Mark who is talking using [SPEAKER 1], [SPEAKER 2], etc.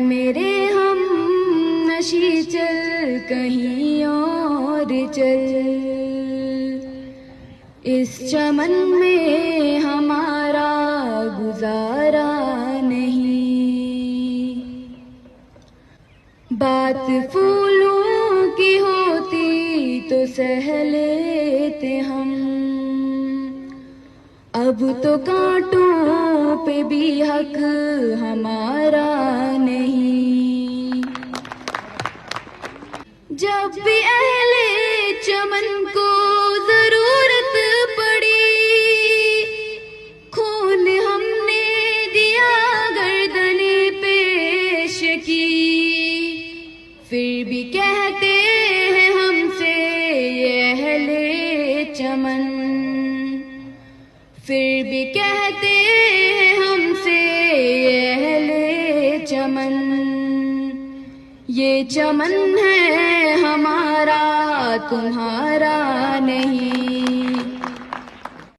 [SPEAKER 1] मेरे हम नशी चल कहीं और चल, इस चमन में हमारा गुजारा नहीं। बात फूलों की होती तो सह लेते हम, अब तो कांटों पे भी हक हमारा नहीं। जब भी अहले चमन को जरूरत पड़ी, खून हमने दिया गर्दने पेश की, फिर भी कहते हैं हमसे ये अहले चमन, फिर भी कहते हैं हमसे ये अहले चमन। ये चमन है हमारा तुम्हारा नहीं।